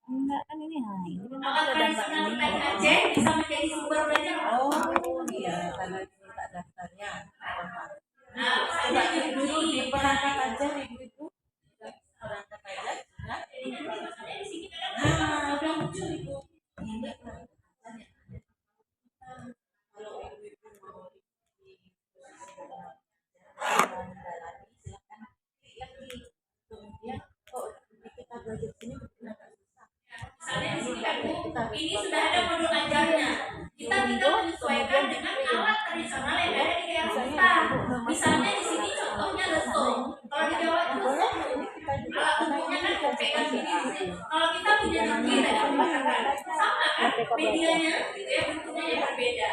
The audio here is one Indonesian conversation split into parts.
Enggak kan ini ada ini bisa menjadi sumber belajar. Oh iya, karena kita daftarnya. Nah, coba dulu diperangkat aja ibu-ibu. Perangkat aja. Nah, udah muncul ibu. Kalau ibu-ibu mau kemudian kita belajar sini misalnya di sini kan ini sudah ada modul ajarnya, kita tinggal menyesuaikan dengan alat tradisional yang ada di daerah kita. Misalnya di sini contohnya lesung, kalau di Jawa itu lesung alat ukurnya kan pegang gini. Kalau kita punya jengkir sama kan medianya gitu ya, bentuknya yang berbeda.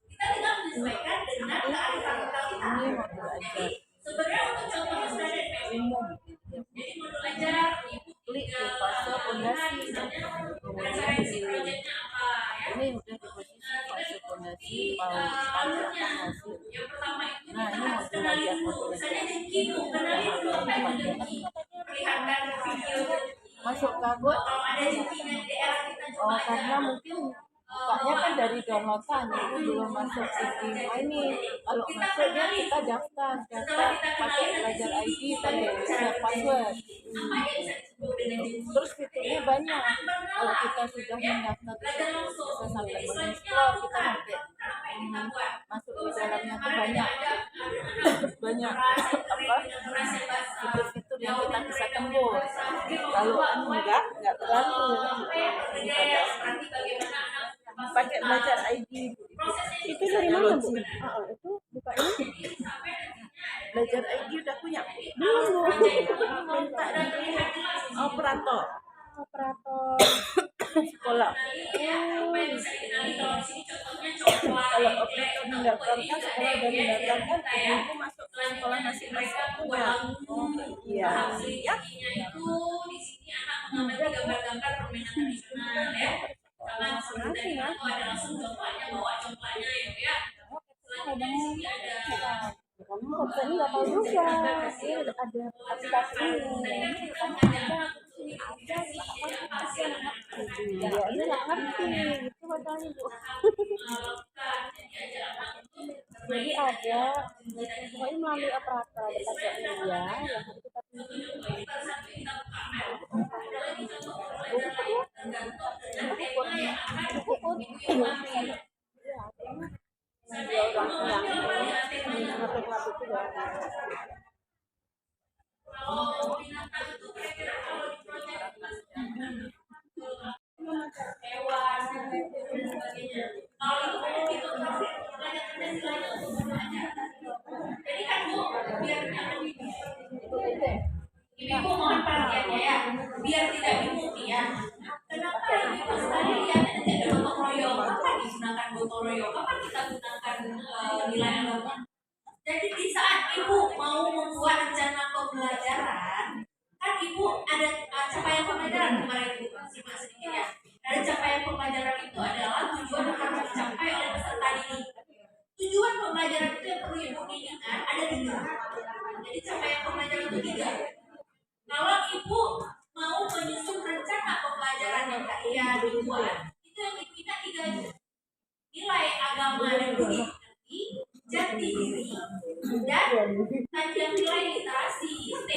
Kita tinggal menyesuaikan dengan kearifan lokal kita. Jadi sebenarnya untuk contohnya sudah ada di umum. Jadi modul ajar ibu tinggal misalnya referensi proyeknya apa ya. Ini udah di posisi fase fondasi yang pertama itu kita harus kenalin dulu. Misalnya jengki tuh, kenalin dulu apa itu jengki. Perlihatkan video masuk kabut. Kalau ada jengkinya di daerah kita coba aja. Karena mungkin bukanya kan dari downloadan itu belum masuk ini. Kalau masuknya kita daftar pakai belajar ID dan share password. Terus fiturnya banyak. Kalau kita sudah mendaftar bisa sampai mengeksplor, kita sampai masuk di dalamnya tuh banyak fitur-fitur yang kita bisa tembus. Kalau enggak terlalu pakai belajar ID itu dari mana Bu? Itu buka ini belajar ID udah punya belum Bu? minta dari operator sekolah. Kalau operator mendaftarkan sekolah dan mendaftarkan ibu masuk ke sekolah masing-masing punya. Iya. Ya. Itu di sini anak mengamati gambar-gambar permainan tradisional ya. Jangan seperti itu ada langsung contohnya bawa contohnya ya. Selanjutnya di sini ada kamu ini nggak tahu juga ada aplikasi ini ya ini nggak ngerti itu masalahnya Bu. Jadi ada pokoknya melalui operator ada pajaknya ya yang harus kita Ibu mohon perhatiannya ya, biar tidak bingung ya. Kenapa ibu sekali lihat nanti ada gotong royong? Kapan digunakan gotong royong? Kapan kita gunakan nilai agama? Jadi di saat ibu mau membuat rencana pembelajaran, kan ibu ada capaian pembelajaran kemarin ibu simak sedikit ya. Dari capaian pembelajaran itu adalah tujuan yang harus dicapai oleh peserta didik. Tujuan pembelajaran itu yang perlu ibu ingat ada 3. Jadi capaian pembelajaran itu 3. Kalau ibu mau menyusun rencana pembelajaran yang kalian buat, itu yang ibu ingat 3 aja. Nilai agama dan budi jati diri dan kajian nilai literasi ST.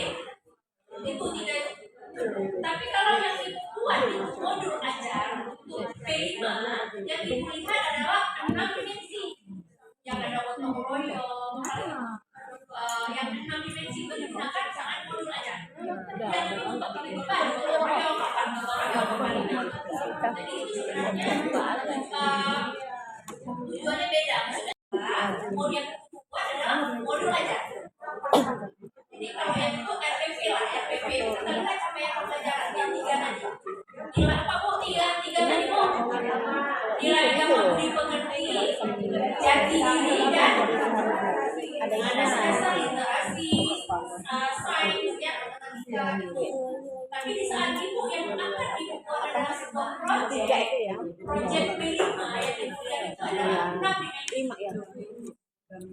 Itu 3. Tapi kalau yang ibu buat itu modul ajar untuk P5, yang ibu lihat adalah 6 dimensi. Yang ada gotong royong, yang 6 dimensi itu digunakan sangat modul ajar. Yang itu untuk tiba-tiba ada gotong royong, kapan gotong royong. Jadi itu sebenarnya tujuannya beda. Modul yang buat adalah modul ajar. Jadi kalau yang itu RPP lah, RPP itu kita lihat capaian pembelajaran yang 3 tadi. Nilai apa Bu? 3 tadi Bu? Nilai agama budi pekerti, jati diri dan ada dasar literasi, sains ya. Tapi di saat ibu yang akan ibu adalah sebuah tiga itu ya. proyek P5 yang dikuliah itu adalah pendampingan. 5 ya.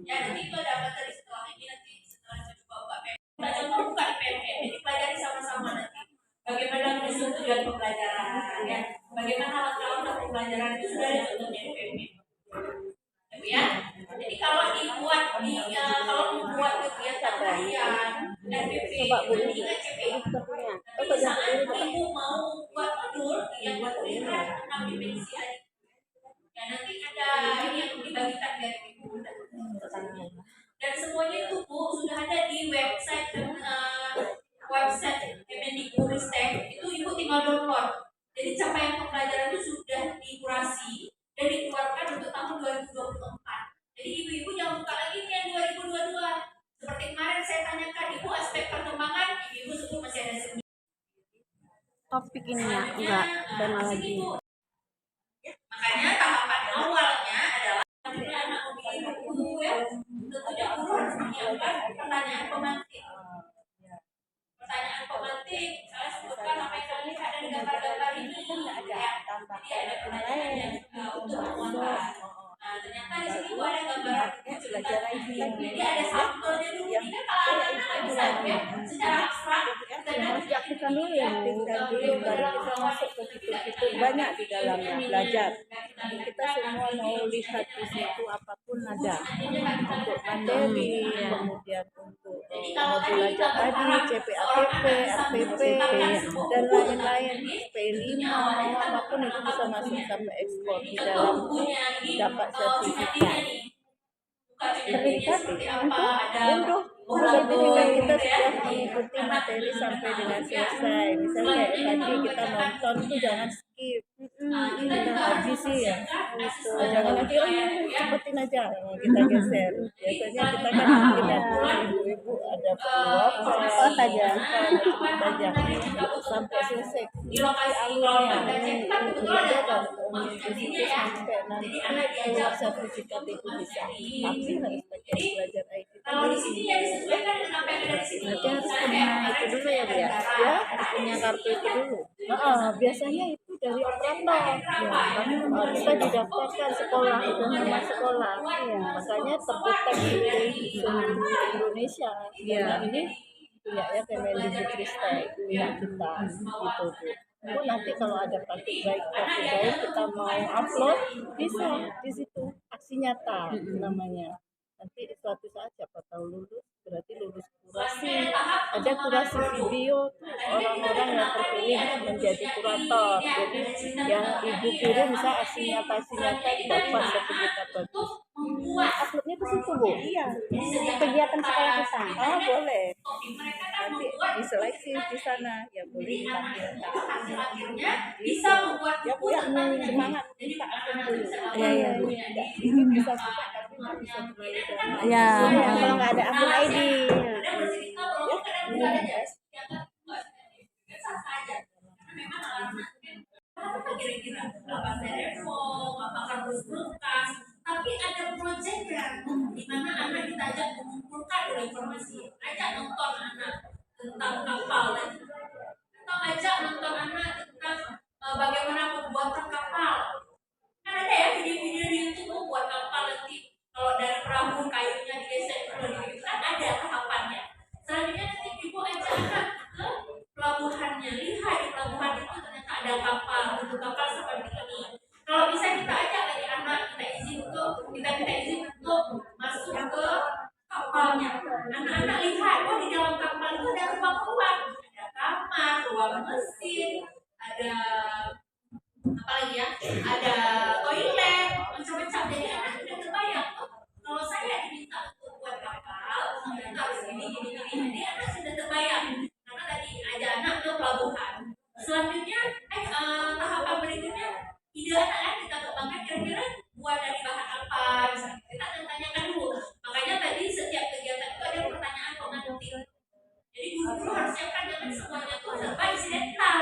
Ya nanti itu ada materi setelah ini, nanti setelah saya coba buka PMP, kita coba buka PMP, jadi pelajari sama-sama nanti bagaimana menyusun tujuan pembelajaran, ya bagaimana langkah-langkah pembelajaran itu sudah ada contohnya di PMP. Ya, jadi kalau membuat kegiatan harian dan PP ini kan CPI. Tapi saat ibu mau buat modul yang buat tulisan tentang dimensi adik, ya nanti ada ini yang dibagikan dari ibu. Dan semuanya itu Bu sudah ada di website Kemendikbudristek, itu ibu tinggal download. Jadi capaian pembelajaran itu sudah dikurasi dan dikeluarkan untuk tahun 2024. Jadi ibu-ibu jangan buka lagi nih yang 2022. Seperti kemarin saya tanyakan ibu aspek perkembangan, ibu sebut masih ada seni. Topik ini ya, enggak tema lagi. Makanya tahapan awalnya adalah ketika anak memilih buku ya, tentunya guru harus menyiapkan pertanyaan pemantik. Pertanyaan pemantik, saya sebutkan apa yang kalian lihat dari gambar-gambar ini. Ya, jadi ada pertanyaan yang untuk menguatkan. Nah, ternyata di sini gua ada gambaran belajar lagi. Jadi ada sampelnya dulu. Ini kan kalau anak-anak nggak bisa ya, secara abstrak kita Harus diaktifkan dulu ya, aktifkan dulu baru kita masuk ke fitur-fitur banyak di dalamnya belajar. Jadi kita semua mau lihat di situ apapun ada untuk materi, kemudian untuk mau belajar tadi CPAPP, RPP dan lain-lain, P5 mau apapun itu bisa masuk sampai ekspor di dalam dapat sertifikat. Sertifikat untuk sertifikat kita sudah mengikuti materi sampai dengan selesai. Misalnya kayak tadi kita nonton tuh jangan skip. Ini udah habis sih ya. Jangan nanti cepetin aja kita geser. Biasanya kita kan tidak ibu-ibu ada apa saja aja sampai selesai ikuti alurnya. Kemudian dan di situ sampai nanti keluar sertifikat itu bisa. Tapi harus pakai belajar IT. kalau di sini ya disesuaikan dengan apa yang ada di sini. Nanti harus punya itu dulu ya Bu ya. Ya, harus punya kartu itu dulu. Biasanya itu dari operator. Ya, karena kita didaftarkan sekolah itu nama sekolah. Ya, makanya terdetek di seluruh Indonesia. Ya, ini punya ya Kemendikbudristek punya kita gitu Bu. Itu nanti kalau ada praktik baik kita mau upload bisa di situ aksi nyata namanya. Nanti suatu saat siapa tahu lulus berarti lulus kurasi. Ada kurasi video orang-orang yang terpilih menjadi kurator. Jadi yang ibu kirim bisa aksi nyata dapat sertifikat bagus. Uploadnya ke situ Bu. Iya. Kegiatan sekolah kita. Boleh. Nanti diseleksi di sana ya boleh ditampilkan. Akhirnya bisa membuat Ya Bu ya semangat kita akun dulu. Iya. Ini bisa buka tapi nggak bisa terlalu dalam. Ya. Kalau nggak ada akun ID. ada bercerita bahwa kadang-kadang ada yang sah saja karena memang alasannya apa kira-kira apa reform apa kampus bekas, tapi ada proyeknya di mana anak kita ajak mengumpulkan dulu informasi, ajak nonton anak tentang kapal atau ajak nonton anak tentang bagaimana pembuatan kapal. Kan ada ya video-video di YouTube membuat kapal nanti kalau dari perahu kayunya digesek gitu kan ada tahapannya. Selanjutnya nanti ibu ajak anak ke pelabuhannya, lihat di pelabuhan itu ternyata ada kapal, bentuk kapal seperti ini. Kalau bisa kita ajak lagi anak kita minta izin untuk masuk ke kapalnya. Anak-anak lihat, oh di dalam kapal itu ada ruang-ruang, ada kamar, ruang mesin, ada apa lagi ya, ada toilet, macam-macam. Jadi anak sudah terbayang, kalau saya diminta untuk buat kapal, ternyata harus gini. Jadi anak sudah terbayang, karena tadi ada anak ke pelabuhan. Selanjutnya, tahapan berikutnya, ide anak kita kembangkan kira-kira buat dari bahan apa, misalnya kita tanyakan dulu. Makanya tadi setiap kegiatan itu ada pertanyaan pemantik. Jadi guru-guru harus siapkan jangan semuanya tuh serba insidental.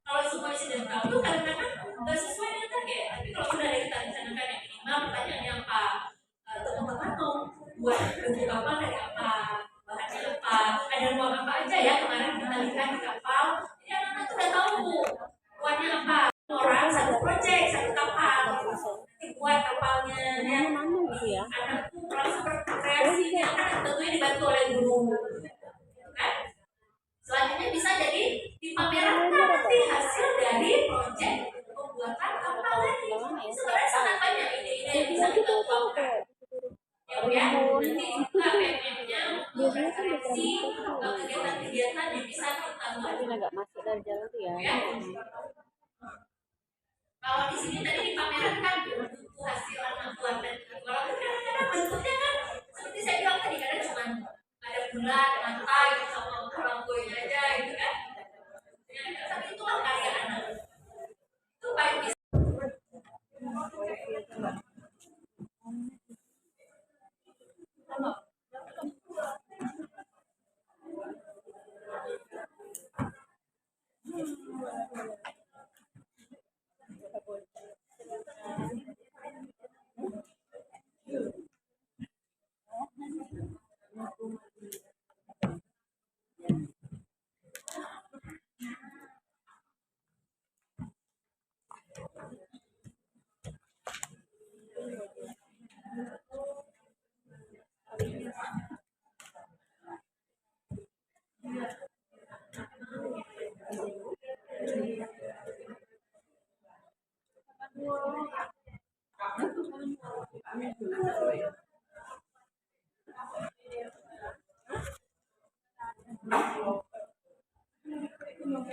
Kalau semua insidental tuh kadang-kadang nggak sesuai dengan target. Tapi kalau sudah dari kita rencanakan yang minimal pertanyaannya apa, kapalnya apa? Orang satu project, satu kapal. Nanti buat kapalnya. Ya. gitu ya. Anakku langsung berkreasinya kan tentunya dibantu oleh guru. Kan? Selanjutnya bisa jadi dipamerkan nanti hasil dari project pembuatan kapal tadi. Sebenarnya sangat banyak ide-ide yang bisa kita kembangkan. Ya, nanti juga PMM-nya untuk referensi kegiatan-kegiatan yang bisa kita lakukan. Agak masuk dari jalan tuh ya. Ya. Kalau di sini tadi dipamerkan buku hasil anak buah dan walaupun kadang-kadang bentuknya kan seperti saya bilang tadi kadang cuma ada bulan, lantai sama orang tuanya aja gitu kan. Ya, tapi itulah karya anak. Itu paling bisa.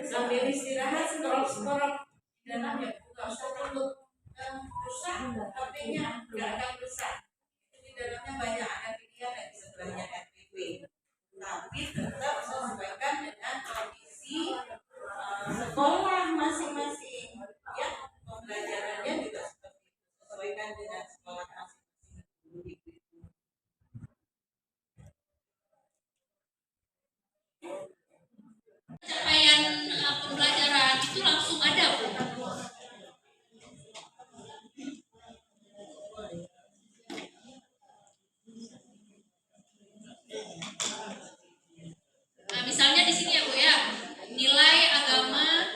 Sambil istirahat scroll di dalam ya nggak usah takut rusak HP-nya nggak akan rusak. Di dalamnya banyak ada pilihan di sebelahnya RPW, tapi tetap sesuaikan dengan kondisi sekolah masing-masing. Ya, pembelajarannya juga seperti itu, sesuaikan dengan sekolah masing-masing. Capaian pembelajaran itu langsung ada, Bu. Nah, misalnya di sini ya, Bu ya. Nilai agama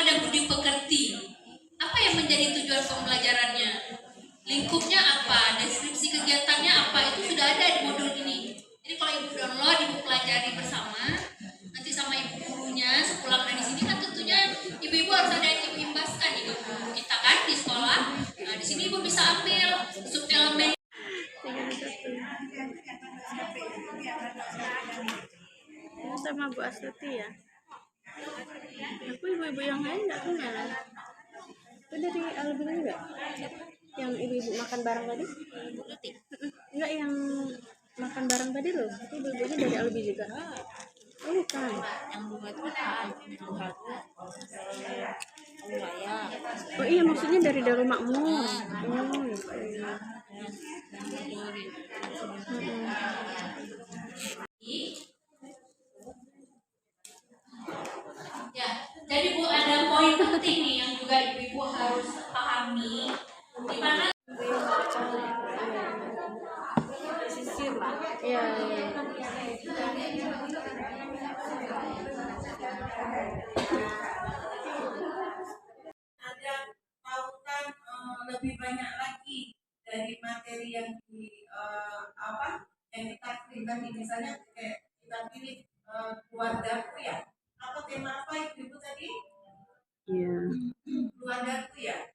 dan budi pekerti. Apa yang menjadi tujuan pembelajarannya? Lingkupnya apa? Deskripsi kegiatannya apa? Itu sudah ada di modul ini. Jadi kalau Ibu download, Ibu pelajari bersama, nanti sama Ibu gurunya sepulang dari sini kan tentunya Ibu-ibu harus ada yang Ibu imbaskan nih ke guru kita kan di sekolah. Nah, di sini Ibu bisa ambil sub elemen Sama Bu Astuti ya. Aku ibu-ibu yang lain nggak kenal. Itu dari Albi juga. Yang ibu-ibu makan bareng tadi? Enggak, yang makan bareng tadi loh. Itu ibu-ibunya dari Albi juga. Oh bukan. Yang bunga itu kan oh iya, maksudnya dari Darul Makmur. Oh iya. ya. Jadi Bu ada poin penting nih yang juga Ibu-ibu harus pahami di mana Sisir lah. Iya. Ada tautan lebih banyak lagi dari materi yang yang kita pilih, misalnya kayak kita pilih keluargaku ya, apa tema apa ibu tadi? Iya. Keluargaku ya,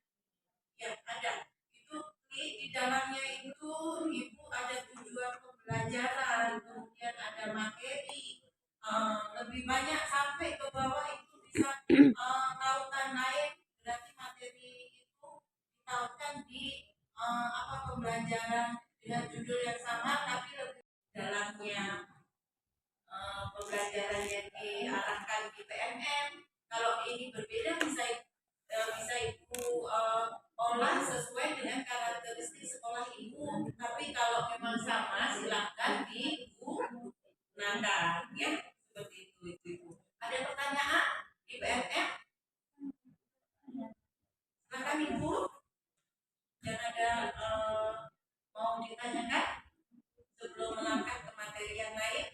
ya ada. Itu di dalamnya itu ibu ada tujuan pembelajaran, kemudian ada materi, lebih banyak sampai ke bawah itu bisa tautan lain, berarti materi itu ditautkan di pembelajaran dengan judul yang sama tapi lebih dalamnya. Pembelajaran yang diarahkan di PMM, kalau ini berbeda bisa ibu olah sesuai dengan karakteristik sekolah ibu, tapi kalau memang sama silakan digunakan ya, seperti itu ibu. Ada pertanyaan di PMM? Silakan ibu, yang ada mau ditanyakan sebelum melangkah ke materi yang lain.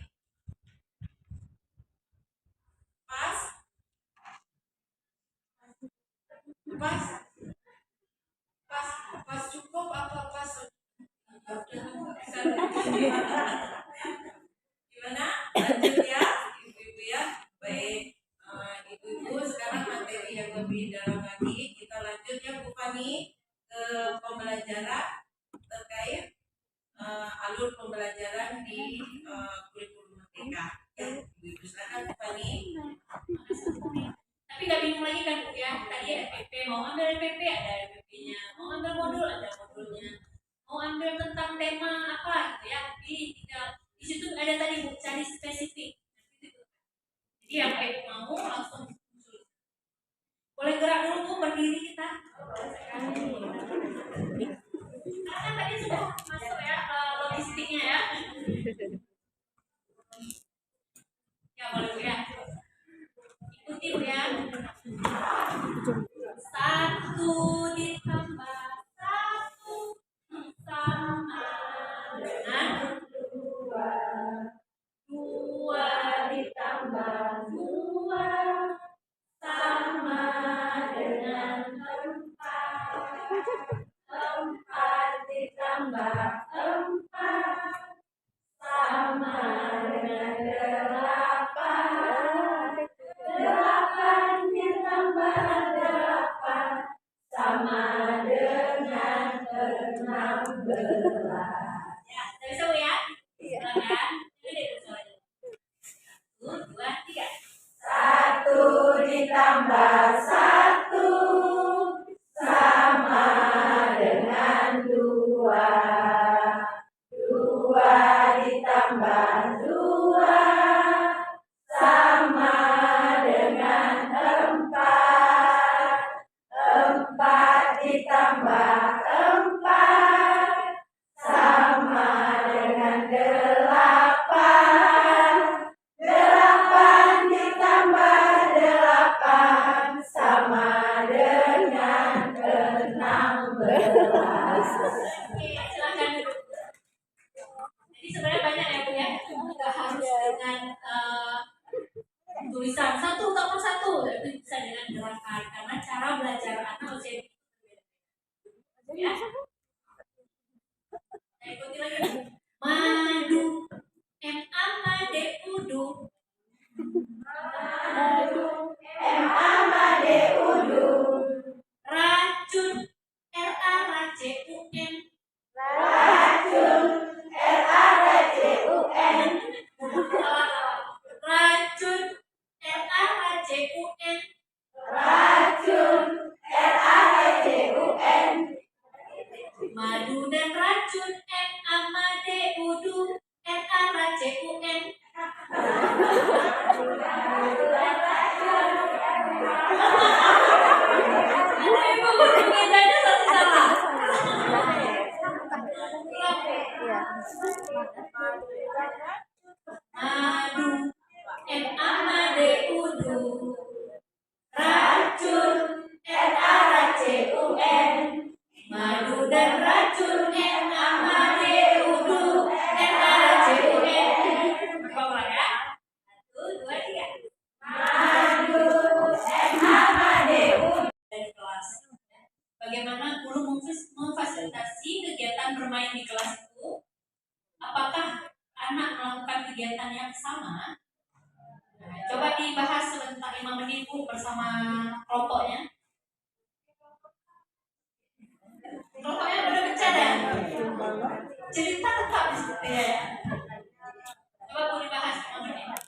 Pas? pas pas pas cukup apa pas gimana lanjut ya ibu-ibu ya. Baik, ibu-ibu sekarang materi yang lebih dalam lagi kita lanjut ya Bu Fani ke pembelajaran terkait alur pembelajaran di kurikulum merdeka ya. Ibu-ibu silakan Bu Fani. Tapi nggak bingung lagi kan Bu ya, tadi FPP mau ambil FPP ada FPP-nya, mau ambil modul ada modulnya, mau ambil tentang tema apa gitu ya, pilih tinggal di situ ada tadi Bu cari spesifik. Jadi yang kayak mau langsung muncul. Boleh gerak dulu Bu, berdiri kita. Karena tadi sudah masuk ya logistiknya ya. Ya boleh Bu ya. Ikuti Bu ya. 1 ditambah 1 sama dengan 2 ditambah 2 sama dengan 4 ditambah 4 sama dengan 8 ditambah 8 sama dengan 16. Ya, dari semua ya? Silakan. Ini soalnya. 1, 2, 3. 1 ditambah 1 sama dengan 2. 2 ditambah 2 sama dengan 4. 4 ditambah 4 sama dengan 8. 8 ditambah 8 sama dengan 16. Oke, silakan duduk. Jadi sebenarnya banyak ya Bu ya, nggak harus dengan tulisan 1 tambah 1, tapi bisa dengan gerakan karena cara belajar anak usia itu berbeda. Ya. Nah, ikuti lagi. Madu, M-A made udu. M-A made udu. Racun, R-A-R-C-U-N. Racun, R-A-R-C-U-N. Racun, R-A-R-C-U-N. Racun, R-A-R-C-U-N. Madu dan racun, M-A-M-A-D udu, R-A-R-C-U-N. Ibu, perbedaannya satu sama. Madu, M-A-M-A-D udu. Racun, R-A-R-C-U-N. Madu dan racun, M-A-M-A-D udu, R-A-R-C-U-N. Bawa ya. 1, 2, 3. Madu, M-A-M-A-D udu. Dari kelas. Bagaimana guru memfasilitasi kegiatan bermain di kelas itu? Apakah anak melakukan kegiatan yang sama? Nah, coba dibahas sebentar 5 menit Bu bersama kelompoknya. Kelompoknya udah bicara. Cerita tetap seperti ya. Coba Bu dibahas 5 menit.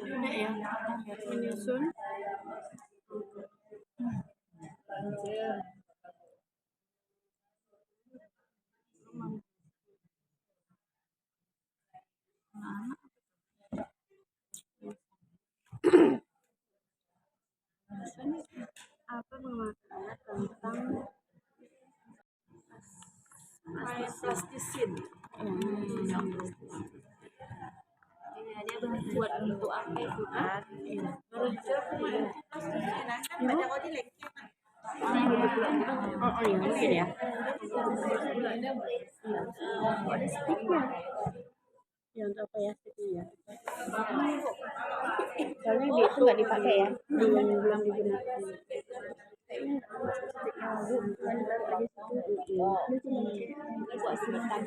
Ini ya, menyusun. Apa mengatakan tentang plastisin? Dia buat bentuk apa itu kan? Merujuk plastisin kan baca kode leknya kan? Oh iya mungkin ya. Ada sticknya. Ya untuk apa ya sticknya ya? Soalnya dia itu nggak dipakai ya, belum digunakan. Kayaknya nggak ada sticknya Bu, bukan ditaruh aja situ. Dia cuma pakai buat simpan.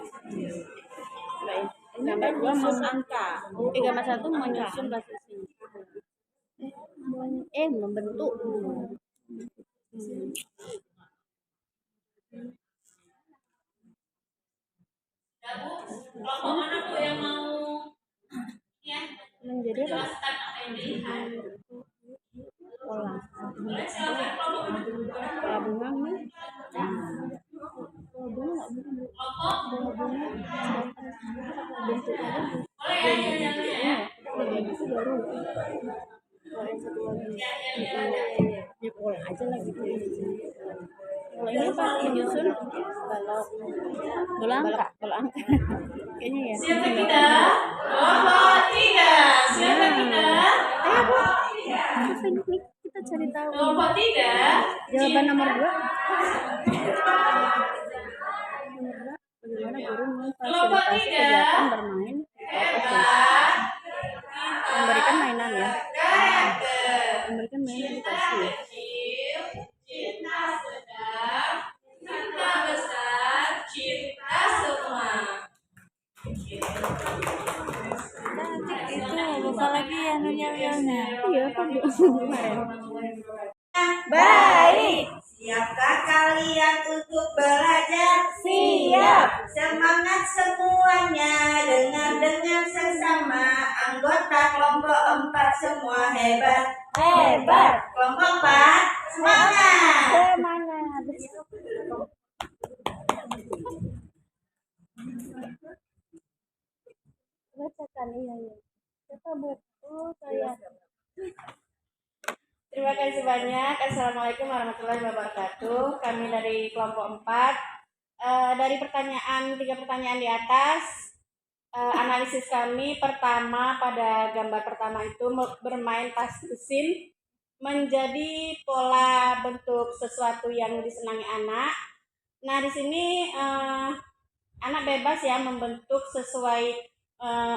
Gambar 2 angka. Gambar 1 menyusun bahasa sini. Membentuk. Kelompok mana Bu yang mau ya Menjadi apa? jelaskan apa yang dilihat? Pola. Boleh silakan kelompok Pola bunga nih. Pola bunga nggak mungkin Bu. kelompok. Pola bunga bentuknya kan Boleh ya yang ya. itu baru. Kalau yang satu lagi ya pola aja lah gitu. Kalau ini apa menyusun kalau angka kayaknya ya. Siapa kita? Kelompok 3. Siapa kita? Ayo Bu, ini kita cari tahu Kelompok 3. jawaban nomor 2. Bagaimana guru memfasilitasi kegiatan bermain Hebat. memberikan mainan ya, Karakter. memberikan mainan edukasi. Kecil, cinta sedang, cinta besar, cinta semua. Itu lupa lagi anunya wilnya. Iya kan Bu kemarin. Baik, siapkah kalian untuk belajar? Siap. Semangat semuanya dengan sesama anggota kelompok 4 semua hebat. Kelompok 4 semangat. Semangat. Bacakan iya. Siapa Bu? Oh saya. Terima kasih banyak. Assalamualaikum warahmatullahi wabarakatuh. Kami dari kelompok 4. Dari tiga pertanyaan di atas, analisis kami pertama pada gambar pertama itu bermain tas mesin menjadi pola bentuk sesuatu yang disenangi anak. Nah di sini anak bebas ya membentuk sesuai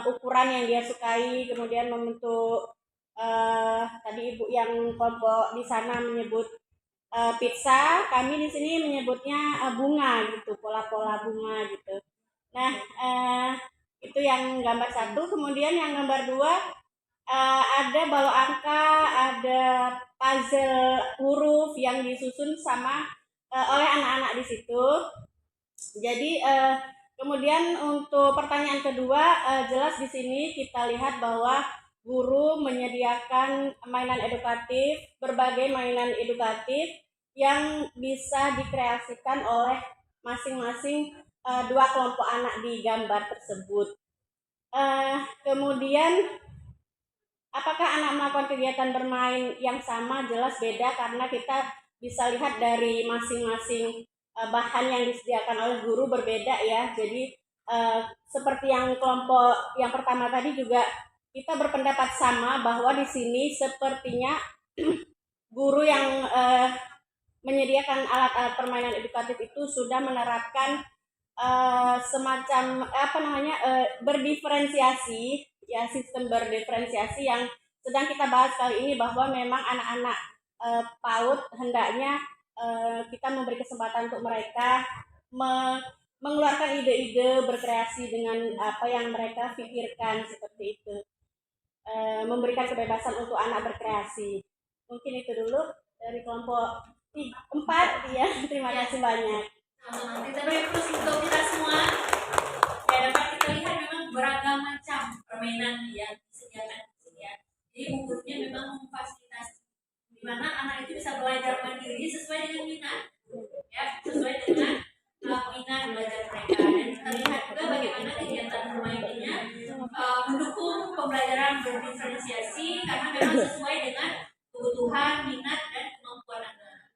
ukuran yang dia sukai, kemudian membentuk tadi ibu yang kelompok di sana menyebut pizza, kami di sini menyebutnya bunga gitu, pola-pola bunga gitu. Nah itu yang gambar 1. Kemudian yang gambar 2 ada balok angka, ada puzzle huruf yang disusun sama oleh anak-anak di situ. Jadi kemudian untuk pertanyaan kedua, jelas di sini kita lihat bahwa guru menyediakan mainan edukatif, berbagai mainan edukatif yang bisa dikreasikan oleh masing-masing 2 kelompok anak di gambar tersebut. Kemudian apakah anak melakukan kegiatan bermain yang sama? Jelas beda karena kita bisa lihat dari masing-masing bahan yang disediakan oleh guru berbeda ya. Jadi seperti yang kelompok yang pertama tadi juga kita berpendapat sama bahwa di sini sepertinya guru yang menyediakan alat-alat permainan edukatif itu sudah menerapkan semacam berdiferensiasi ya, sistem berdiferensiasi yang sedang kita bahas kali ini, bahwa memang anak-anak PAUD hendaknya kita memberi kesempatan untuk mereka mengeluarkan ide-ide, berkreasi dengan apa yang mereka pikirkan, seperti itu. Memberikan kebebasan untuk anak berkreasi. Mungkin itu dulu dari kelompok 4 ya. Terima kasih banyak. Kita beri terus untuk kita semua. Ya, dapat kita lihat memang beragam macam permainan yang disediakan di sini ya. Jadi gurunya memang memfasilitasi di mana anak itu bisa belajar mandiri sesuai dengan minat, ya, sesuai dengan minat belajar mereka. Dan kita lihat juga bagaimana kegiatan bermainnya mendukung pembelajaran berdiferensiasi karena memang sesuai dengan kebutuhan, minat, dan kemampuan anak.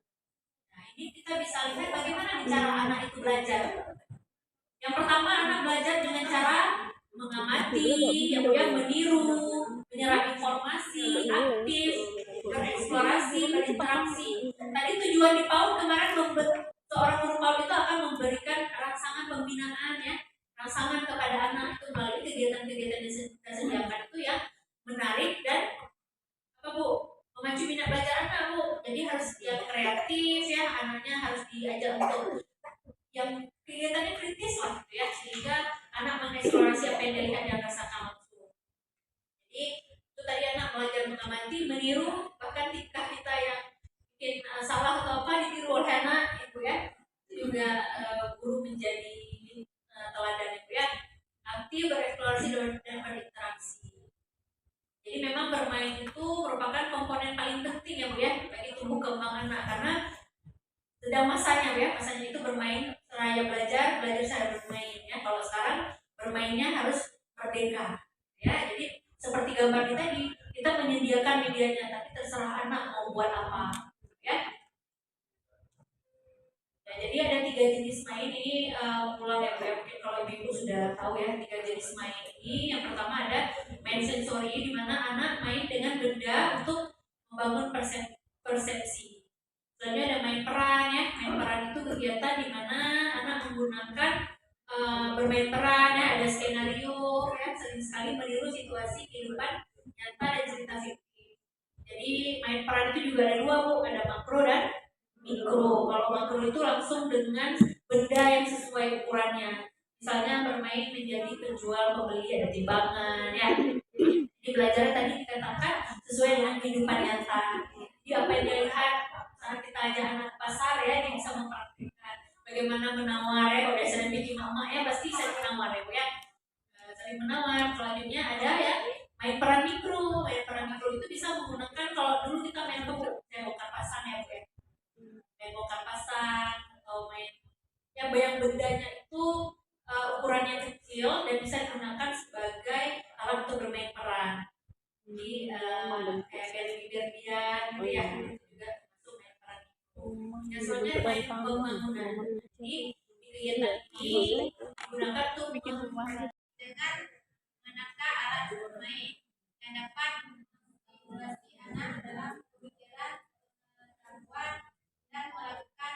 Nah, ini kita bisa lihat bagaimana cara anak itu belajar. Yang pertama, anak belajar dengan cara mengamati, kemudian meniru, menyerap informasi, aktif, bereksplorasi, berinteraksi. Tadi tujuan di PAUD kemarin seorang guru PAUD itu akan memberikan rangsangan pembinaan ya, rangsangan kepada anak itu melalui kegiatan-kegiatan yang disediakan itu yang menarik dan jadi harus yang kreatif ya, anaknya harus diajak untuk yang kegiatannya kritis lah gitu ya, sehingga anak mengeksplorasi apa yang dilihat dan rasakan langsung. Jadi itu tadi anak belajar mengamati, meniru, bahkan tingkah kita yang mungkin salah atau apa ditiru oleh anak itu ya. Itu juga guru menjadi teladan itu ya, aktif, bereksplorasi dan berinteraksi. Jadi memang bermain itu merupakan komponen paling penting ya Bu ya bagi tumbuh kembang anak, karena sedang masanya ya, masanya itu bermain seraya belajar seraya bermain ya. Kalau sekarang bermainnya harus merdeka ya. Jadi seperti gambar kita tadi, kita menyediakan medianya, tapi terserah anak mau buat apa ya. Nah, jadi ada 3 jenis main ini, ulang ya Bu ya. Mungkin kalau ibu sudah tahu ya 3 jenis main ini. Yang pertama ada main sensori, di mana anak main dengan benda untuk membangun persepsi. Selanjutnya ada main peran ya. Main peran itu kegiatan di mana anak menggunakan bermain peran ya, ada skenario ya, sering sekali meniru situasi kehidupan nyata dan cerita fiktif. Jadi main peran itu juga ada 2 Bu, ada makro dan mikro. Kalau makro itu langsung dengan benda yang sesuai ukurannya. Misalnya bermain menjadi penjual pembeli, ada timbangan ya. Jadi belajar tadi dikatakan sesuai dengan kehidupan nyata. Jadi apa yang dia lihat saat kita ajak anak ke pasar ya, dia bisa mempraktikkan bagaimana menawar ya. Kalau dia sering bikin mama ya, pasti sering menawar ya Bu ya. Sering menawar. Selanjutnya ada ya main peran mikro. Main peran mikro itu bisa menggunakan, kalau dulu kita main bongkar pasang ya Bu ya. Main bongkar pasang atau main yang bendanya itu ukurannya kecil dan bisa digunakan sebagai alat untuk bermain peran. Jadi kayak berlian gitu ya, itu juga termasuk main peran itu. Dan selanjutnya main pembangunan. Jadi kegiatan ini digunakan untuk bikin rumah dengan menata alat bermain yang dapat memstimulasi anak dalam pemikiran, pengetahuan, dan melakukan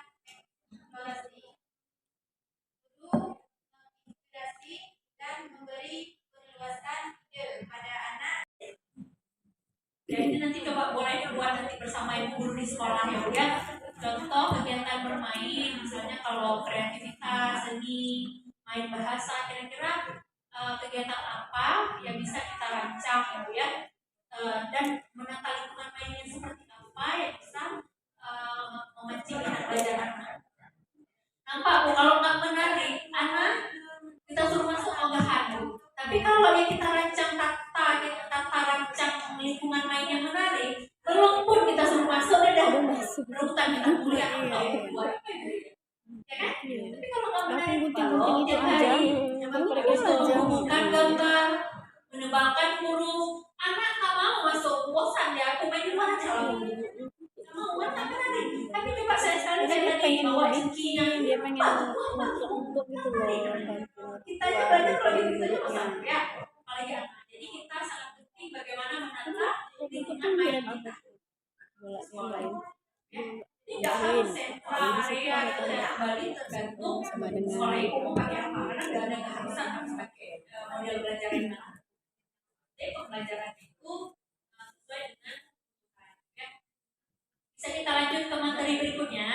eksplorasi. Guru menginspirasi dan memberi perluasan ide pada anak. Dan ini nanti coba boleh dibuat nanti bersama ibu guru di sekolah ya Bu ya. Contoh kegiatan bermain, misalnya kalau kreativitas, seni, main bahasa, kira-kira kegiatan apa yang bisa kita rancang ya Bu ya. Dan menata lingkungan mainnya seperti apa yang bisa memancing minat belajar anak. Nampak Bu, kalau nggak menarik anak, kita suruh masuk onggahan Bu. Tapi kalau yang kita rancang tata rancang lingkungan main yang menarik, belum pun kita suruh masuk dia dah rebutan kita kuliah atau buat ya kan? Tapi kalau nggak menarik, kalau tiap hari menghubungkan gambar, menebakkan huruf, anak nggak mau masuk, bosan dia, aku main di luar aja lah. Mau kan menarik. Tapi coba saya tadi bawa cikinya, dia pengen untuk gitu loh. kita aja belajar kalau kita bosan ya, apalagi anak. Jadi kita sangat penting bagaimana menata lingkungan main kita. Tidak harus sentral area atau daerah Bali, tergantung sekolah ibu mau pakai apa, karena nggak ada keharusan harus pakai model belajar yang mana. Jadi pembelajaran itu sesuai dengan ya. Bisa kita lanjut ke materi berikutnya.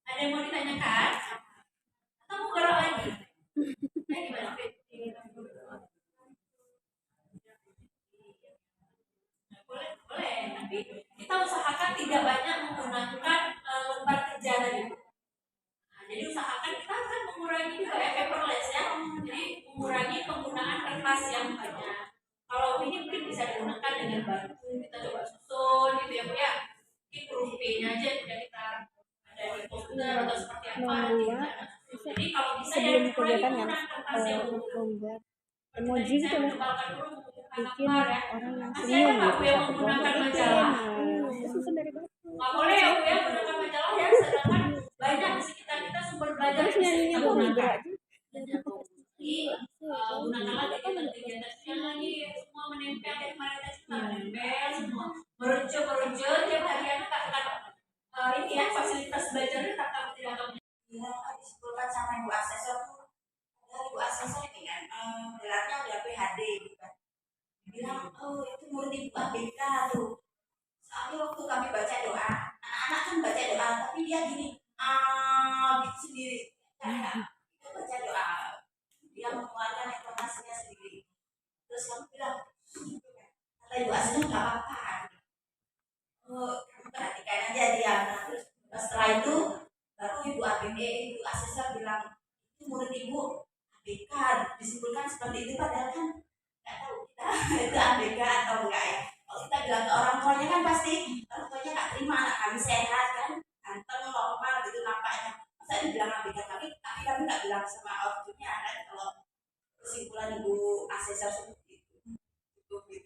Ada yang mau ditanyakan? Atau mau gerak lagi? Gimana? Boleh, tapi kita usahakan tidak banyak menggunakan lembar kerja tadi. Nah, jadi usahakan kita akan mengurangi juga paperless ya. Jadi mengurangi penggunaan kertas yang banyak. Kalau ini mungkin bisa digunakan dengan batu, kita coba susun gitu ya Bu ya. Mungkin huruf P-nya aja tidak kita ada di poster atau seperti apa nanti kita. Jadi kalau bisa ya mengurangi penggunaan kertas yang membuat emoji gitu loh, bikin orang yang masih ada senyum nggak Bu gitu yang satu menggunakan kelompok. majalah? Itu susun dari batu. Nggak boleh ya Bu ya menggunakan majalah ya, sedangkan banyak di sekitar kita sumber belajar Terus yang bisa nyanyinya kita tuh gunakan. gerak Jadi gunakanlah kegiatan-kegiatan nyanyi, semua menempel kayak kemarin tadi kita menempel semua, merujuk tiap hari anak akan ini ya fasilitas belajarnya tidak akan Disebutkan sama ibu asesor tuh, ada ibu asesor ini kan gelarnya udah PhD gitu kan, bilang oh itu murid ibu ABK tuh, soalnya waktu kami baca doa anak kan baca doa tapi dia gini gitu sendiri kayak itu baca doa dia mengeluarkan informasinya sendiri terus kamu bilang kata ibu aslinya nggak apa-apa perhatikan aja dia nah, terus setelah itu baru ibu ABG ibu asesor bilang itu murid ibu ABK disimpulkan seperti itu padahal kan nggak tahu kita itu ABK atau enggak ya kalau kita bilang ke orang tuanya kan pasti orang tuanya nggak terima anak kami sehat kan ganteng normal gitu nampaknya masa dibilang ABK tapi kami nggak bilang sama ortunya kan kalau kesimpulan ibu asesor seperti itu gitu. Speed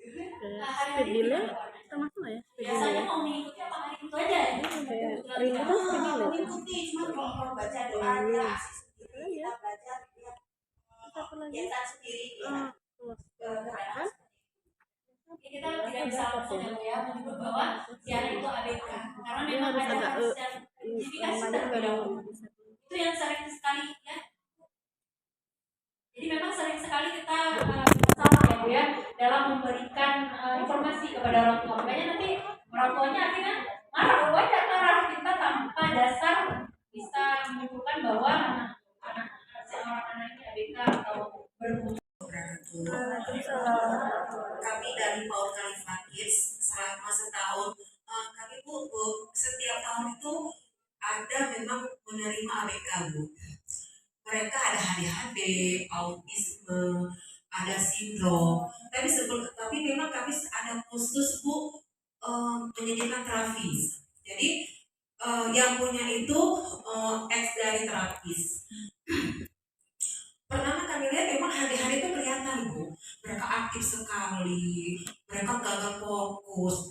delay termasuk nggak ya? Speed delay Biasanya ya? mau mengikuti apa hari itu aja ya? Kayak Ringo tuh speed delay kan? Mengikuti cuma kalau baca doa dia asik sendiri kita baca dia Apa lagi? cetak sendiri ya. Terus Kan? Kita tidak bisa langsung ya menyebut bahwa siaran itu ABK karena dia memang harus ada ada harus dan yang identifikasi lain nggak ada itu yang sering sekali ya. Jadi memang sering sekali kita salah ya Bu ya dalam memberikan informasi kepada orang tua. Makanya nanti orang tuanya akhirnya marah, wajar marah kita tanpa dasar bisa menunjukkan bahwa seorang anak ini ABK atau berhubungan. Kami dari Paul Khalifah Kids selama setahun kami setiap tahun itu ada memang menerima ABK Bu. Mereka ada ADHD, autisme, ada sindrom. Tapi memang kami ada khusus Bu menyediakan terapis. Jadi yang punya itu ex dari terapis. Pertama kami lihat memang hari-hari itu kelihatan Bu, mereka aktif sekali, mereka gagal fokus.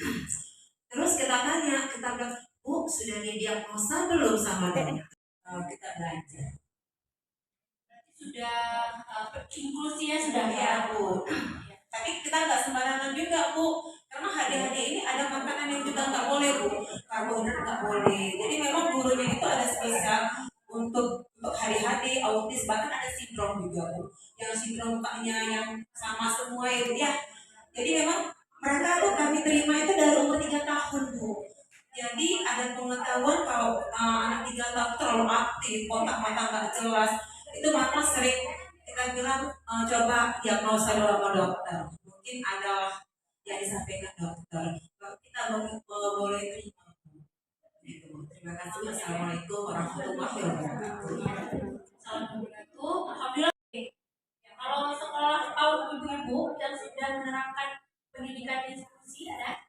Terus kita tanya, kita bilang, Bu sudah didiagnosa belum sama dokter? Kita belajar. Sudah inklusinya sudah Ya Bu. Tapi kita nggak sembarangan juga Bu, karena hari-hari ini ada makanan yang juga nggak boleh Bu, karbohidrat nggak boleh. Jadi memang gurunya itu ada spesial untuk hari-hari autis, bahkan ada sindrom juga Bu, yang sindrom mukanya yang sama semua itu ya. Jadi memang mereka tuh kami terima itu dari umur 3 tahun Bu. Jadi ada pengetahuan kalau anak 3 tahun terlalu aktif, kontak mata nggak jelas, itu maka sering kita bilang coba diagnosa dulu sama dokter. Mungkin ada yang disampaikan dokter. Kita boleh terima. Terima kasih. Assalamualaikum warahmatullahi wabarakatuh. Assalamualaikum. Alhamdulillah. Ya, kalau sekolah kaum ibu-ibu yang sudah menerapkan pendidikan inklusi ada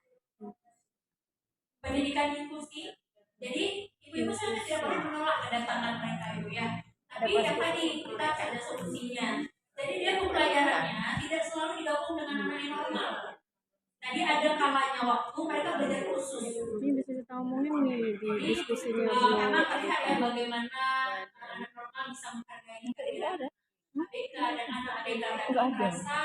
pendidikan inklusi. Jadi ibu-ibu sebenarnya tidak perlu menolak kedatangan mereka ibu ya. Tapi yang tadi kita ada solusinya. Jadi dia pembelajarannya tidak selalu digabung dengan anak yang normal. Tadi ada kalanya waktu mereka belajar khusus. ini bisa kita omongin nih di diskusinya Memang terlihat ya bagaimana anak normal bisa menghargai perbedaan ABK dan anak ABK nggak ada. merasa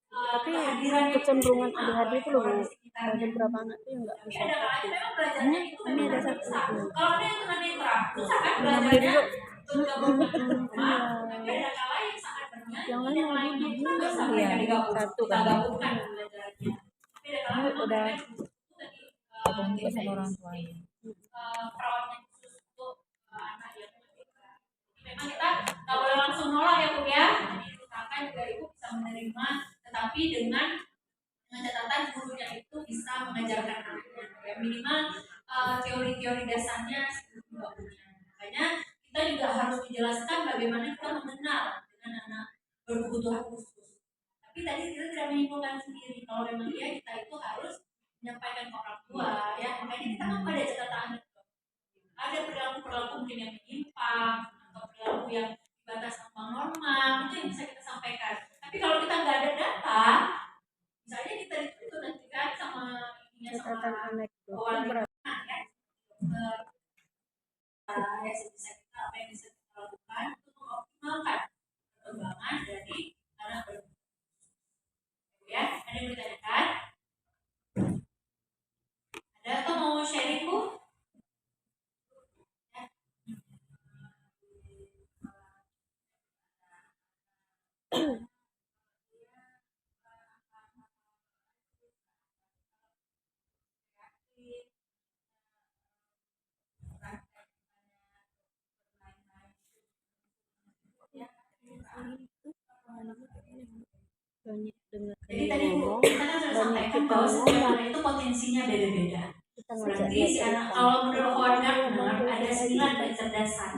Tapi kehadirannya kecenderungan itu ADHD itu loh Bu. sekitarnya. Ada beberapa anak tuh yang nggak Tapi bisa ada kalanya fokus. memang belajarnya itu Ini memang ada bisa. satu. Kalau ada yang tunanetra susah kan Namanya belajarnya dulu. bergabung dengan Iya. tapi ada kala yang sangat berminat Yang lain dan mau lainnya gigi itu nggak bisa iya, mereka digabung satu kita kan. gabungkan belajarnya tapi ada kala memang Udah mereka tadi ketemu juga sama orang tuanya. perawatnya khusus untuk anak yang ABK. Memang kita nggak boleh langsung nolak ya Bu ya. Jadi usahakan juga ibu bisa menerima, tetapi dengan catatan gurunya itu bisa mengajarkan anaknya. Ya, minimal teori-teori dasarnya juga punya. Makanya kita juga harus dijelaskan bagaimana kita mengenal dengan anak berkebutuhan khusus. Tapi tadi kita tidak menyimpulkan sendiri kalau memang dia kita itu harus menyampaikan ke orang tua ya. Makanya kita kan pada catatan ada perilaku-perilaku mungkin yang menyimpang atau perilaku yang di batas ambang normal itu yang bisa kita sampaikan. Tapi kalau kita nggak ada data, misalnya kita dituntut nanti kan sama ininya sama Catatan anekdot wali berapa? ya, ya sebisa kita apa yang bisa kita lakukan untuk mengoptimalkan perkembangan dari anak berkebutuhan. Ya, ada yang ditanyakan? Ada atau mau sharing Bu? banyak dengar Jadi tadi Bu, ngomong, kita kan sudah banyak sampaikan kita bahwa setiap ngomong, anak itu potensinya beda-beda. kita ngajak Berarti dia si anak, cerita. kalau menurut Howard Gardner ada 9 kecerdasan.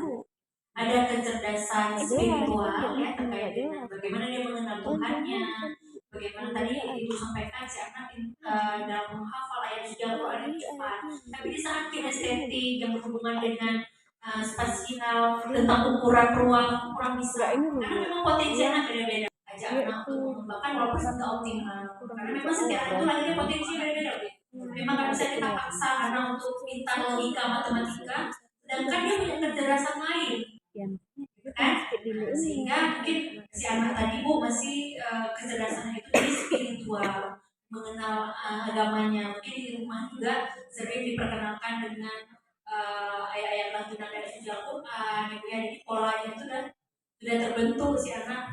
Ada kecerdasan spiritual ya terkait dengan bagaimana dia mengenal Tuhannya, bagaimana tadi Ibu sampaikan si anak dalam menghafal ayat suci Al-Quran yang cepat. Tapi di saat kinestetik yang berhubungan dengan spasial tentang ukuran ruang kurang bisa. Karena memang potensi anak beda-beda. Ajak anak untuk mengembangkan walaupun tidak optimal. Karena memang setiap anak itu lahirnya potensi beda-beda. Memang nggak bisa kita paksa anak untuk pintar logika matematika, sedangkan dia punya kecerdasan lain kan? Sehingga mungkin si anak tadi Bu masih kecerdasannya itu di spiritual, mengenal agamanya. Mungkin di rumah juga sering diperkenalkan dengan ayat-ayat lantunan dari suci Al-Quran gitu ya. Jadi polanya itu sudah terbentuk si anak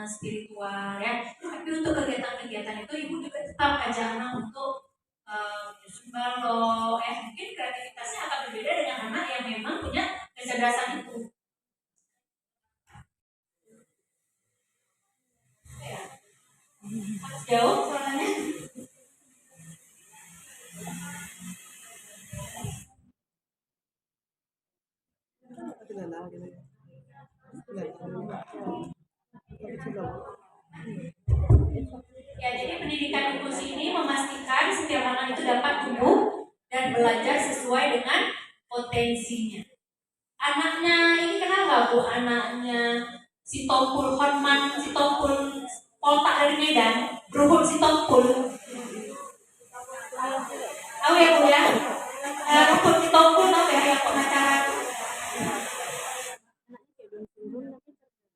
spiritual ya. Tapi untuk kegiatan-kegiatan itu Ibu juga tetap ajak anak untuk menyusun balok mungkin kreativitasnya akan berbeda dengan anak yang memang punya kecerdasan itu. Jauh suaranya. Ya, jadi pendidikan inklusi ini memastikan setiap anak itu dapat tumbuh dan belajar sesuai dengan potensinya. Anaknya ini kenal nggak Bu? Anaknya si Tompul Horman, si Tompul Poltak dari Medan, Ruhut si Tompul. Tahu ya Bu ya? Ruhut si Tompul tahu ya yang pengacara?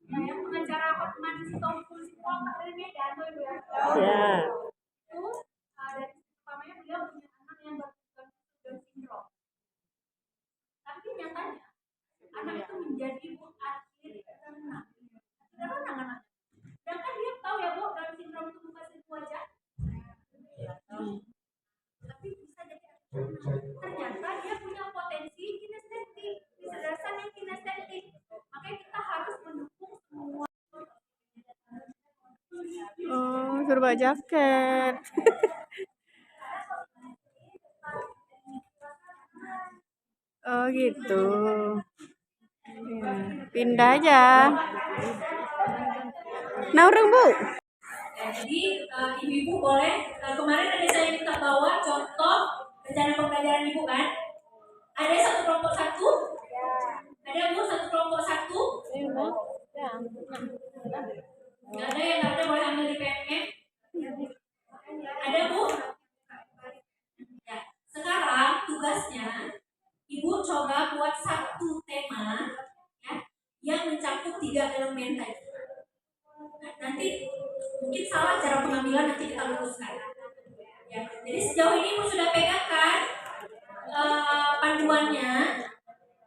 Yang pengacara Horman si Tompul si Poltak dari Medan tahu ya? Ya. Itu dari pertamanya beliau punya anak yang berkebutuhan Down syndrome. Tapi nyatanya anak itu menjadi Bu atlet renang. Tidak renang anak. Sedangkan dia tahu ya Bu, Down syndrome itu bukan satu wajah. Tapi bisa jadi atlet renang. Ternyata dia punya potensi kinestetik, kecerdasan yang kinestetik. Makanya kita harus mendukung semua. Oh, suruh bawa jaket. Oh gitu. Ya, pindah aja. Nah orang Bu. Jadi ibu-ibu boleh kemarin ada saya minta bawa contoh rencana pembelajaran Ibu kan? Ada satu kelompok satu? Ada Bu satu kelompok satu? Nggak ada yang nggak ada boleh ambil di PMM? Ada Bu? Ya. Sekarang tugasnya Ibu coba buat satu tema ya, yang mencakup 3 elemen tadi. Nah, nanti mungkin salah cara pengambilan, nanti kita luruskan. Ya, jadi sejauh ini Ibu sudah pegang kan panduannya.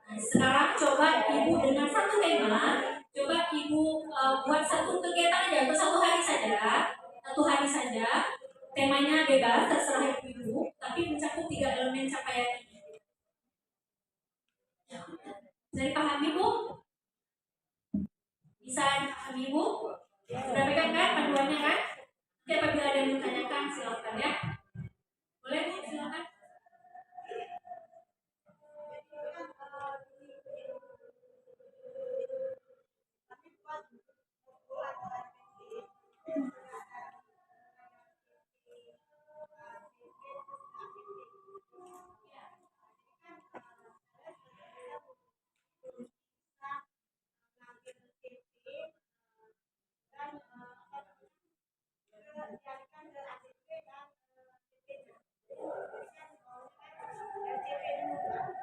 Nah, sekarang coba Ibu dengan satu tema, coba Ibu buat satu kegiatan aja untuk 1 hari saja. 1 hari saja. Temanya bebas, terserah Ibu, tapi mencakup 3 elemen capaian ini. Bisa dipahami Bu? Bisa dipahami Bu? Sudah pegang kan panduannya kan? Jadi apabila ada yang bertanyakan silakan ya. Boleh Bu, silakan.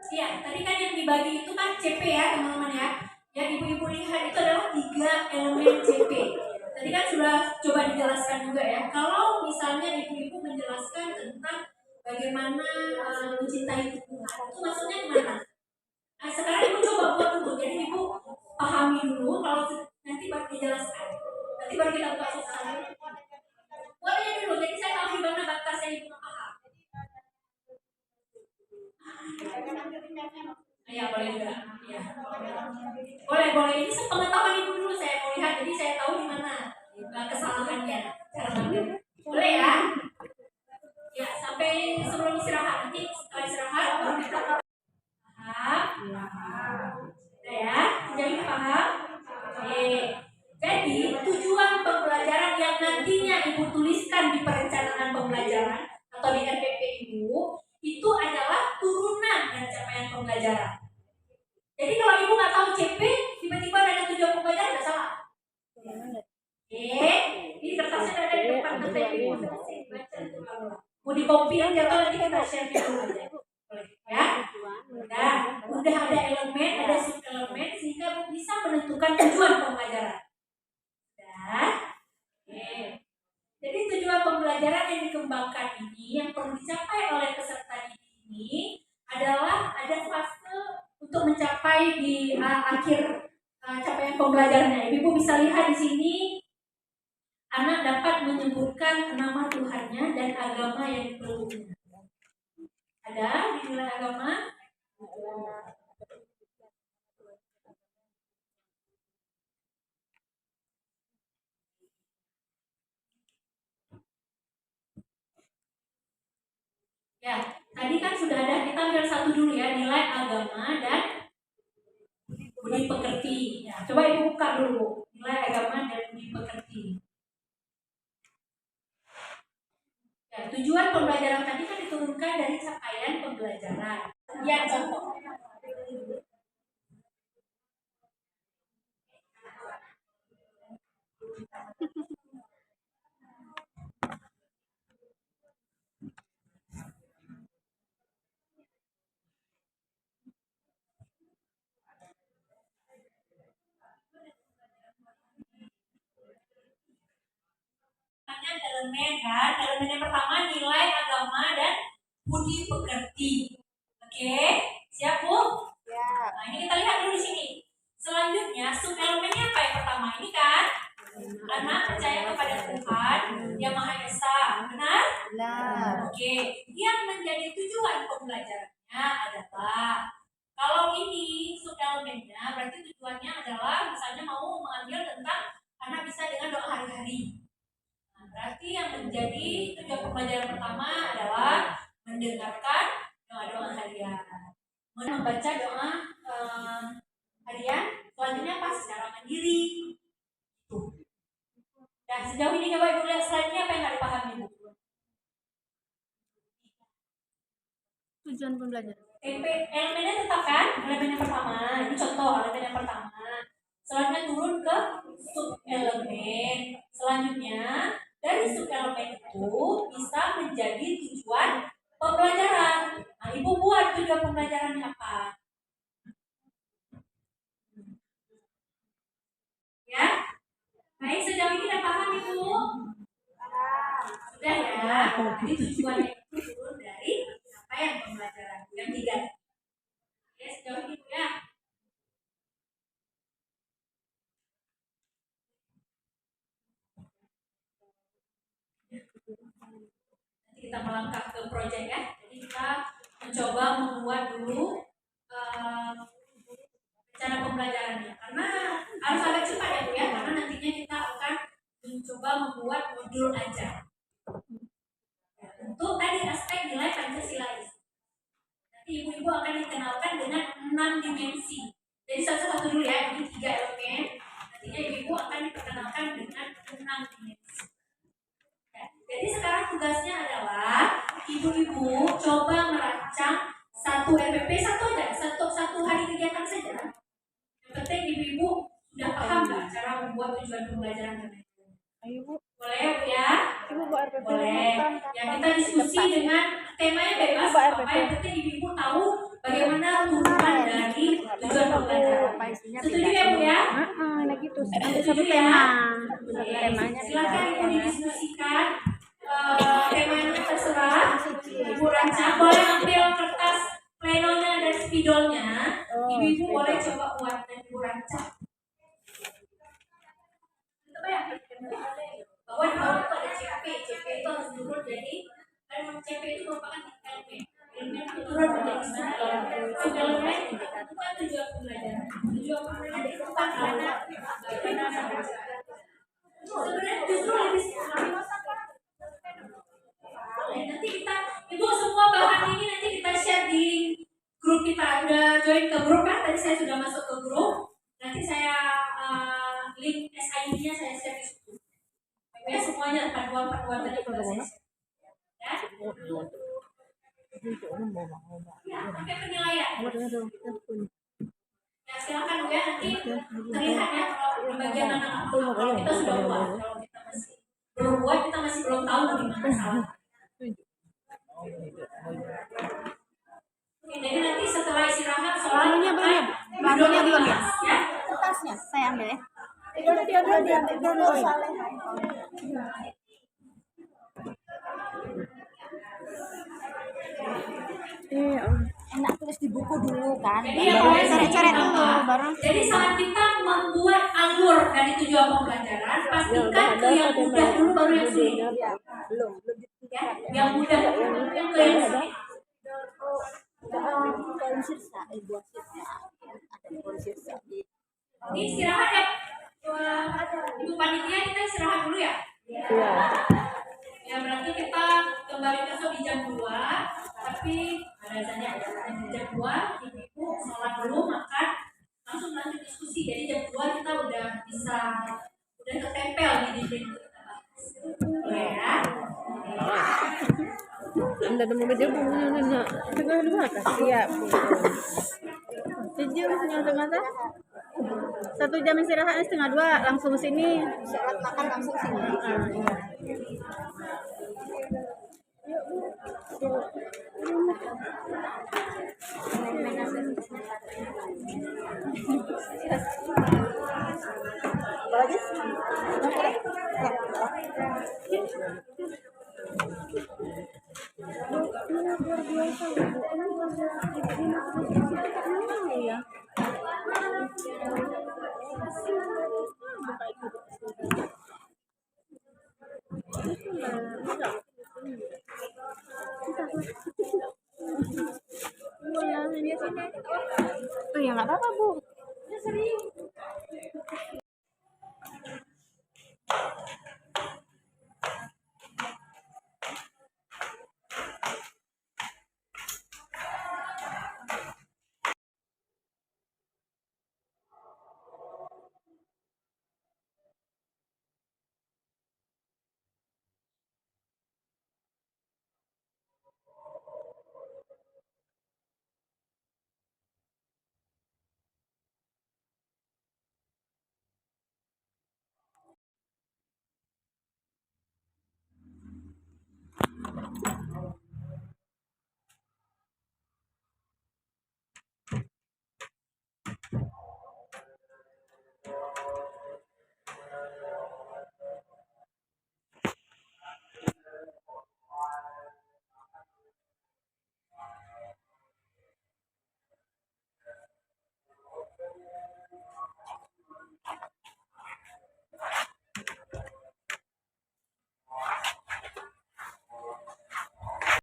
Iya, tadi kan yang dibagi itu kan CP ya teman-teman ya. Yang ibu-ibu lihat itu adalah 3 elemen CP. Tadi kan sudah coba dijelaskan juga ya. Kalau misalnya ibu-ibu menjelaskan tentang bagaimana mencintai Tuhan, itu maksudnya gimana? Nah, sekarang ibu coba buat dulu. Jadi ibu pahami dulu, kalau nanti baru dijelaskan. Nanti baru kita buka soal. Boleh dulu, jadi saya tahu di mana batasnya ibu paham. Ya boleh juga. Ya. Boleh. Ini sepengetahuan ibu dulu saya mau lihat, jadi saya tahu di mana kesalahannya. Cara ngambil. Boleh ya? Ya, sampai sebelum istirahat. Nanti setelah istirahat baru kita paham. Udah ya? Jadi paham? Oke. Jadi tujuan pembelajaran yang nantinya Ibu tuliskan di perencanaan pembelajaran atau di RPP Ibu itu adalah turunan dari capaian pembelajaran. Jadi kalau Ibu nggak tahu CP, tiba-tiba ada tujuan pembelajaran, nggak salah. Oke, ini kertasnya ada di depan mata Ibu. Baca dulu. Mau di copy aja atau nanti kita share dulu aja. Boleh ya? Udah ada elemen, ada sub elemen sehingga Ibu bisa menentukan tujuan pembelajaran. Oke. Jadi tujuan pembelajaran yang dikembangkan ini yang perlu dicapai oleh peserta didik ini adalah ada fase untuk mencapai di akhir capaian pembelajarannya. Ibu bisa lihat di sini anak dapat menyebutkan nama Tuhannya dan agama yang dipeluknya. Ada di nilai agama? Ya, tadi kan sudah ada, kita ambil satu dulu ya, nilai agama dan budi pekerti. Ya, coba Ibu buka dulu, nilai agama dan budi pekerti. Ya, tujuan pembelajaran tadi kan diturunkan dari capaian pembelajaran. Ya, contoh. Elemen kan, elemen yang pertama nilai agama dan budi pekerti. Oke, siap Bu? Ya. Nah ini kita lihat dulu di sini. Selanjutnya sub elemennya apa yang pertama ini kan? Anak percaya kepada Tuhan yang Maha Esa, benar? Benar. Oke, yang menjadi tujuan pembelajarannya adalah kalau ini sub elemennya berarti tujuannya adalah misalnya mau mengambil tentang anak bisa dengan doa hari-hari. Berarti yang menjadi tujuan pembelajaran pertama adalah mendengarkan doa-doa harian, membaca doa harian, selanjutnya apa? Secara mandiri. Dan sejauh ini coba Ibu lihat slide-nya apa yang nggak dipahami Ibu? Tujuan pembelajaran. Elemennya tetap kan? Elemen yang pertama, ini contoh elemen yang pertama. Selanjutnya turun ke sub elemen. Selanjutnya dari sub elemen itu bisa menjadi tujuan pembelajaran. Nah, Ibu buat tujuan pembelajarannya apa? Ya? Baik, sejauh ini udah paham Ibu? Sudah ya? Jadi tujuannya itu turun dari capaian pembelajaran. Yang tiga. Ya, sejauh ini ya. Nanti kita melangkah ke proyek ya. Jadi kita mencoba membuat dulu rencana pembelajarannya. Karena harus agak cepat ya Bu ya. Karena nantinya kita akan mencoba membuat modul ajar. Ya, untuk tadi aspek nilai Pancasilais. Nanti ibu-ibu akan dikenalkan dengan 6 dimensi. Jadi satu-satu dulu ya. Ini 3 elemen. Nantinya ibu-ibu akan diperkenalkan dengan 6 dimensi. Jadi sekarang tugasnya adalah ibu-ibu coba merancang satu RPP satu aja, satu hari kegiatan saja. Yang penting ibu-ibu sudah paham nggak cara membuat tujuan pembelajaran dan itu. Ayo Bu. Boleh ya Bu ya? Ibu buat RPP. Boleh. Yang kita diskusi dengan temanya bebas. Apa yang penting ibu-ibu tahu bagaimana turunan dari tujuan pembelajaran. Setuju ya Bu ya? Nah gitu. Ambil Setuju satu ya? tema. Temanya silakan ibu didiskusikan. Temanya terserah. Ibu rancang, boleh ambil kertas plenonya dan spidolnya. Ibu-ibu boleh coba buat dan ibu rancang. Bahwa di bawah itu ada CP. CP itu harus turun jadi kan CP itu merupakan elemen. Elemen itu turun menjadi subelemen. Bukan tujuan pembelajaran. Tujuan pembelajaran itu bukan karena sebenarnya justru lebih Nanti kita, ibu semua bahan ini nanti kita share di grup kita. Udah join ke grup kan? Tadi saya sudah masuk ke grup. Nanti saya link SID-nya saya share di situ. Ya semuanya panduan tadi juga saya share. Ya. Ya, pakai penilaian. Ya silakan Bu ya, nanti terlihat ya kalau di bagian mana kalau kita sudah buat, kalau kita masih belum buat, kita masih belum tahu di mana salah. Oke, jadi nanti setelah istirahat sholat Anunya belum ya, Bu? Anunya belum ya? ya. Kertasnya saya ambil ya. Enak tulis di buku dulu kan. Jadi ya, Baru pokoknya coret-coret dulu baru. Jadi saat kita membuat alur dari tujuan pembelajaran, pastikan ke yang mudah dulu baru yang sulit. Ya, yang mudah yang ke yang sulit. Ini istirahat ya, Ibu Panitia, kita istirahat dulu ya. Iya. Ya berarti kita kembali besok di jam 2. Tapi alasannya di jam 2 ibu sholat dulu, makan, langsung lanjut diskusi. Jadi jam 2 kita udah ketempel di dinding itu kita bahas. Ya. Anda ada mau video bunyinya tengah dua kan? Iya. Sejam setengah-setengah. 1 jam istirahatnya 1:30 langsung sini. Sholat makan langsung sini. Oh ya nggak apa-apa Bu.